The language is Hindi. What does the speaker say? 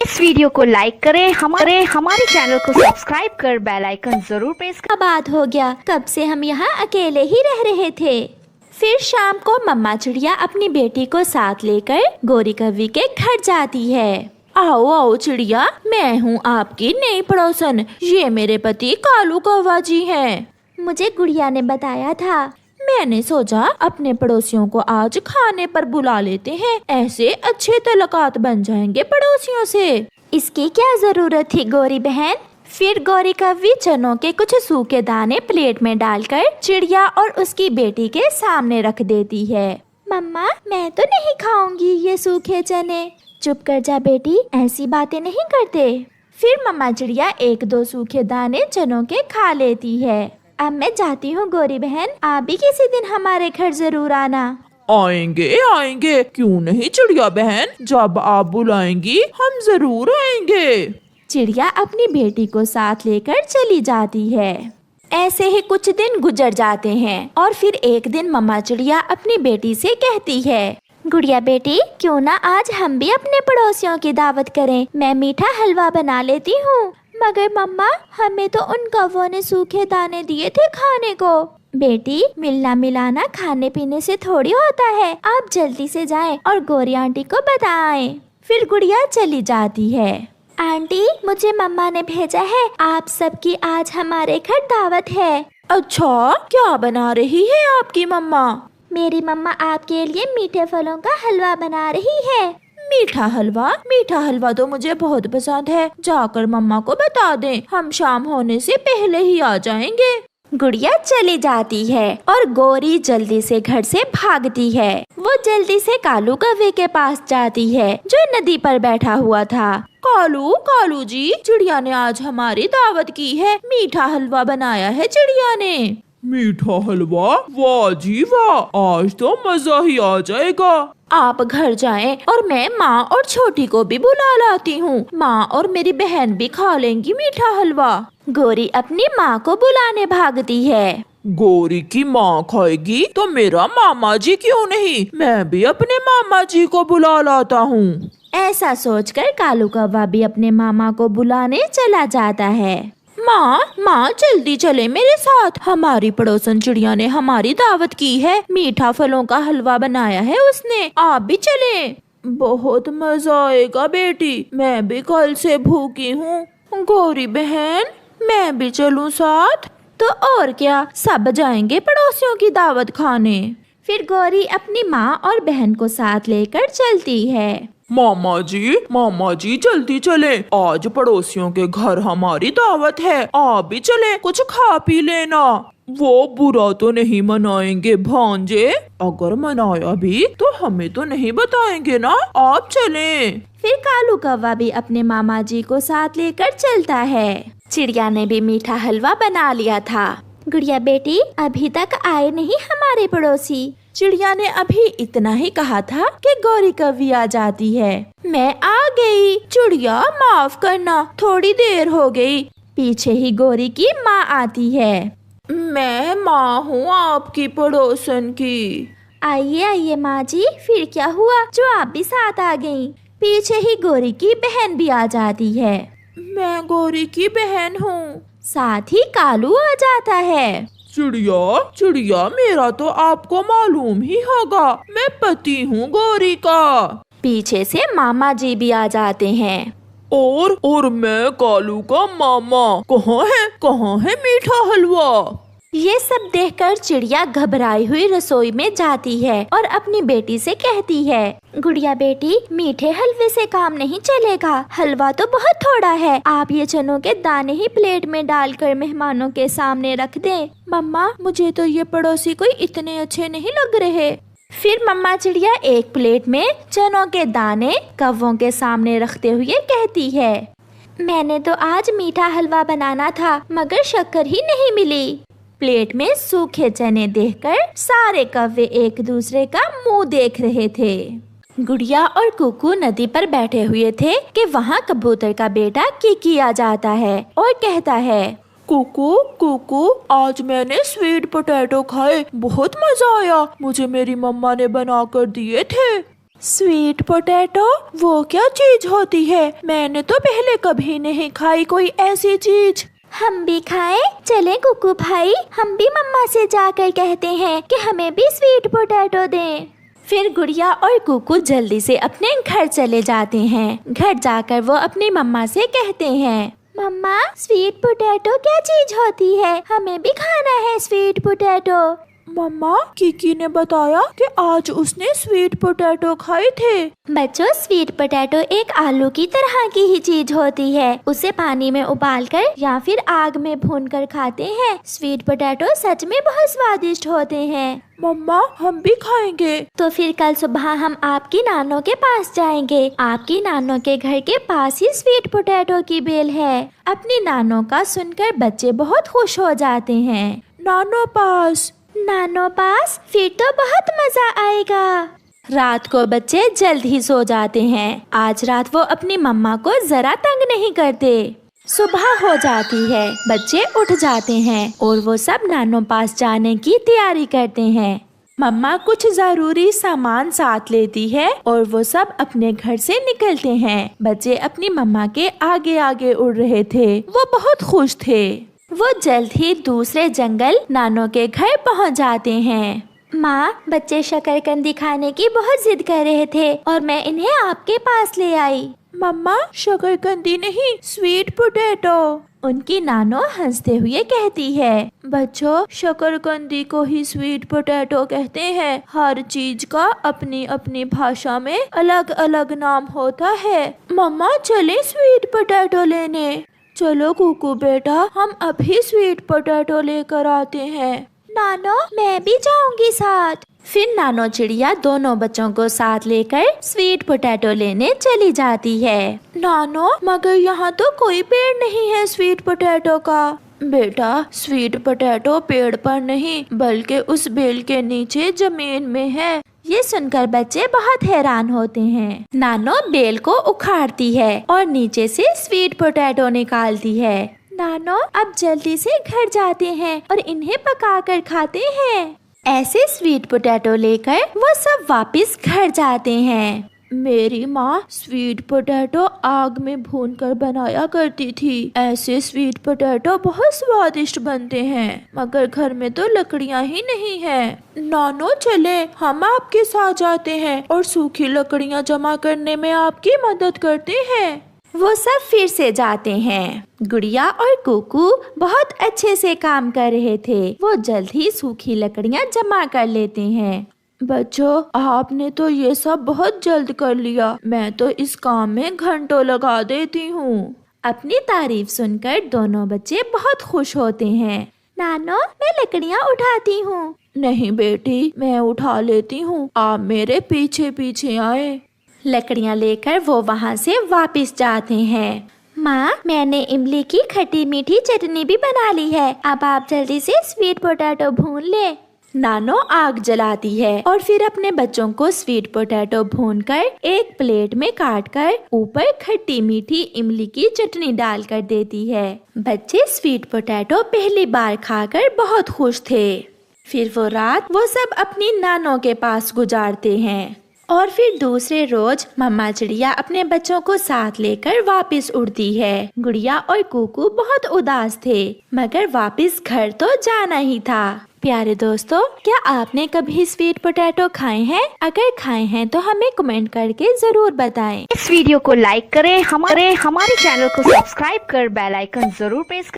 इस वीडियो को लाइक करें, हमारे चैनल को सब्सक्राइब कर बेल आइकन जरूर प्रेस करें। बात हो गया, कब से हम यहाँ अकेले ही रह रहे थे। फिर शाम को मम्मा चिड़िया अपनी बेटी को साथ लेकर गोरी कौवी के घर जाती है। आओ आओ चिड़िया, मैं हूँ आपकी नई पड़ोसन। ये मेरे पति कालू कौवा जी हैं। मुझे गुड़िया ने बताया था। मैंने सोचा अपने पड़ोसियों को आज खाने पर बुला लेते हैं, ऐसे अच्छे तल्लुकात बन जाएंगे पड़ोसियों से। इसकी क्या जरूरत थी गोरी बहन। फिर गोरी कौवी चनों के कुछ सूखे दाने प्लेट में डालकर चिड़िया और उसकी बेटी के सामने रख देती है। मम्मा, मैं तो नहीं खाऊंगी ये सूखे चने। चुप कर जा बेटी, ऐसी बातें नहीं करते। फिर मम्मा चिड़िया एक दो सूखे दाने चनों के खा लेती है। अब मैं जाती हूँ गोरी बहन, आप भी किसी दिन हमारे घर जरूर आना। आएंगे आएंगे, क्यों नहीं चिड़िया बहन, जब आप बुलाएंगी हम जरूर आएंगे। चिड़िया अपनी बेटी को साथ लेकर चली जाती है। ऐसे ही कुछ दिन गुजर जाते हैं और फिर एक दिन मम्मा चिड़िया अपनी बेटी से कहती है, गुड़िया बेटी, क्यों ना आज हम भी अपने पड़ोसियों की दावत करें। मैं मीठा हलवा बना लेती हूँ। मगर मम्मा, हमें तो उन कौवों ने सूखे दाने दिए थे खाने को। बेटी, मिलना मिलाना खाने पीने से थोड़ी होता है। आप जल्दी से जाएं और गोरी आंटी को बताएं। फिर गुड़िया चली जाती है। आंटी, मुझे मम्मा ने भेजा है, आप सबकी आज हमारे घर दावत है। अच्छा, क्या बना रही है आपकी मम्मा? मेरी मम्मा आपके लिए मीठे फलों का हलवा बना रही है। मीठा हलवा? मीठा हलवा तो मुझे बहुत पसंद है। जाकर मम्मा को बता दें, हम शाम होने से पहले ही आ जाएंगे। गुड़िया चली जाती है और गोरी जल्दी से घर से भागती है। वो जल्दी से कालू कौवे के पास जाती है जो नदी पर बैठा हुआ था। कालू, कालू जी, चिड़िया ने आज हमारी दावत की है। मीठा हलवा बनाया है चिड़िया ने। मीठा हलवा? वाह जी वाह, आज तो मजा ही आ जाएगा। आप घर जाएं और मैं माँ और छोटी को भी बुला लाती हूँ। माँ और मेरी बहन भी खा लेंगी मीठा हलवा। गोरी अपनी माँ को बुलाने भागती है। गोरी की माँ खाएगी तो मेरा मामा जी क्यों नहीं, मैं भी अपने मामा जी को बुला लाता हूँ। ऐसा सोचकर कालू कौवा भी अपने मामा को बुलाने चला जाता है। माँ, माँ जल्दी चले मेरे साथ, हमारी पड़ोसन चिड़िया ने हमारी दावत की है। मीठा फलों का हलवा बनाया है उसने, आप भी चले। बहुत मजा आएगा बेटी, मैं भी कल से भूखी हूँ। गोरी बहन, मैं भी चलूँ साथ? तो और क्या, सब जाएंगे पड़ोसियों की दावत खाने। फिर गोरी अपनी माँ और बहन को साथ लेकर चलती है। मामा जी जल्दी चले, आज पड़ोसियों के घर हमारी दावत है, आप भी चले, कुछ खा पी लेना। वो बुरा तो नहीं मनाएंगे भांजे? अगर मनाया भी तो हमें तो नहीं बताएंगे ना, आप चलें। फिर कालू कौवा भी अपने मामा जी को साथ लेकर चलता है। चिड़िया ने भी मीठा हलवा बना लिया था। गुड़िया बेटी, अभी तक आए नहीं हमारे पड़ोसी। चिड़िया ने अभी इतना ही कहा था कि गोरी कौवी आ जाती है। मैं आ गई। चिड़िया माफ करना, थोड़ी देर हो गई। पीछे ही गोरी की माँ आती है। मैं माँ हूँ आपकी पड़ोसन की। आइए आइए माँ जी, फिर क्या हुआ जो आप भी साथ आ गयी। पीछे ही गोरी की बहन भी आ जाती है। मैं गोरी की बहन हूँ। साथ ही कालू आ जाता है। चिड़िया, मेरा तो आपको मालूम ही होगा, मैं पति हूँ गोरी का। पीछे से मामा जी भी आ जाते हैं। और मैं कालू का मामा। कहाँ है मीठा हलवा? ये सब देखकर चिड़िया घबराई हुई रसोई में जाती है और अपनी बेटी से कहती है, गुड़िया बेटी, मीठे हलवे से काम नहीं चलेगा, हलवा तो बहुत थोड़ा है। आप ये चनों के दाने ही प्लेट में डालकर मेहमानों के सामने रख दें। मम्मा, मुझे तो ये पड़ोसी कोई इतने अच्छे नहीं लग रहे। फिर मम्मा चिड़िया एक प्लेट में चनों के दाने कौवों के सामने रखते हुए कहती है, मैंने तो आज मीठा हलवा बनाना था, मगर शक्कर ही नहीं मिली। प्लेट में सूखे चने देखकर सारे कौवे एक दूसरे का मुंह देख रहे थे। गुड़िया और कुकू नदी पर बैठे हुए थे कि वहाँ कबूतर का बेटा किकी आ जाता है और कहता है, कुकू, आज मैंने स्वीट पोटैटो खाए, बहुत मजा आया। मुझे मेरी मम्मा ने बना कर दिए थे। स्वीट पोटैटो वो क्या चीज होती है? मैंने तो पहले कभी नहीं खाई कोई ऐसी चीज। हम भी खाएं? चलें कुकू भाई, हम भी मम्मा से जाकर कहते हैं कि हमें भी स्वीट पोटैटो दें। फिर गुड़िया और कुकू जल्दी से अपने घर चले जाते हैं। घर जाकर वो अपनी मम्मा से कहते हैं, मम्मा स्वीट पोटैटो क्या चीज होती है? हमें भी खाना है स्वीट पोटैटो। मम्मा किकी ने बताया कि आज उसने स्वीट पोटैटो खाए थे। बच्चों, स्वीट पोटैटो एक आलू की तरह की ही चीज होती है। उसे पानी में उबालकर या फिर आग में भूनकर खाते हैं। स्वीट पोटैटो सच में बहुत स्वादिष्ट होते हैं। मम्मा हम भी खाएंगे। तो फिर कल सुबह हम आपकी नानो के पास जाएंगे। आपकी नानो के घर के पास ही स्वीट पोटैटो की बेल है। अपनी नानो का सुनकर बच्चे बहुत खुश हो जाते हैं। नानो पास? नानो पास? फिर तो बहुत मजा आएगा। रात को बच्चे जल्द ही सो जाते हैं। आज रात वो अपनी मम्मा को जरा तंग नहीं करते। सुबह हो जाती है, बच्चे उठ जाते हैं और वो सब नानो पास जाने की तैयारी करते हैं। मम्मा कुछ जरूरी सामान साथ लेती है और वो सब अपने घर से निकलते हैं। बच्चे अपनी मम्मा के आगे आगे उड़ रहे थे। वो बहुत खुश थे। वो जल्द ही दूसरे जंगल नानो के घर पहुंच जाते हैं। माँ, बच्चे शकरकंदी खाने की बहुत जिद कर रहे थे और मैं इन्हें आपके पास ले आई। मम्मा शकरकंदी नहीं, स्वीट पोटैटो। उनकी नानो हंसते हुए कहती है, बच्चों शकरकंदी को ही स्वीट पोटैटो कहते हैं। हर चीज का अपनी अपनी भाषा में अलग अलग नाम होता है। मम्मा चले स्वीट पोटैटो लेने। चलो कुकू बेटा, हम अभी स्वीट पोटैटो लेकर आते हैं। नानो मैं भी जाऊंगी साथ। फिर नानो चिड़िया दोनों बच्चों को साथ लेकर स्वीट पोटैटो लेने चली जाती है। नानो मगर यहाँ तो कोई पेड़ नहीं है स्वीट पोटैटो का। बेटा स्वीट पोटैटो पेड़ पर नहीं बल्कि उस बेल के नीचे जमीन में है। ये सुनकर बच्चे बहुत हैरान होते हैं। नानो बेल को उखाड़ती है और नीचे से स्वीट पोटैटो निकालती है। नानो अब जल्दी से घर जाते हैं और इन्हें पकाकर खाते हैं। ऐसे स्वीट पोटैटो लेकर वो सब वापस घर जाते हैं। मेरी माँ स्वीट पोटैटो आग में भूनकर बनाया करती थी। ऐसे स्वीट पोटैटो बहुत स्वादिष्ट बनते हैं, मगर घर में तो लकड़ियाँ ही नहीं है। नानो चले, हम आपके साथ जाते हैं और सूखी लकड़ियाँ जमा करने में आपकी मदद करते हैं। वो सब फिर से जाते हैं। गुड़िया और कुकू बहुत अच्छे से काम कर रहे थे। वो जल्द ही सूखी लकड़ियाँ जमा कर लेते हैं। बच्चों आपने तो ये सब बहुत जल्द कर लिया। मैं तो इस काम में घंटों लगा देती हूँ। अपनी तारीफ सुनकर दोनों बच्चे बहुत खुश होते हैं। नानो मैं लकड़ियाँ उठाती हूँ। नहीं बेटी मैं उठा लेती हूँ, आप मेरे पीछे पीछे आए। लकड़ियाँ लेकर वो वहाँ से वापस जाते हैं। माँ मैंने इमली की खट्टी मीठी चटनी भी बना ली है। अब आप जल्दी से स्वीट पोटैटो भून ले। नानो आग जलाती है और फिर अपने बच्चों को स्वीट पोटैटो भूनकर एक प्लेट में काटकर ऊपर खट्टी मीठी इमली की चटनी डालकर देती है। बच्चे स्वीट पोटैटो पहली बार खाकर बहुत खुश थे। फिर वो रात वो सब अपनी नानो के पास गुजारते हैं और फिर दूसरे रोज मम्मा चिड़िया अपने बच्चों को साथ लेकर वापस उड़ती है। गुड़िया और कुकू बहुत उदास थे, मगर वापस घर तो जाना ही था। प्यारे दोस्तों, क्या आपने कभी स्वीट पोटैटो खाए हैं? अगर खाए हैं तो हमें कमेंट करके जरूर बताएं। इस वीडियो को लाइक करें, हमारे चैनल को सब्सक्राइब कर बेल आइकन जरूर प्रेस करें।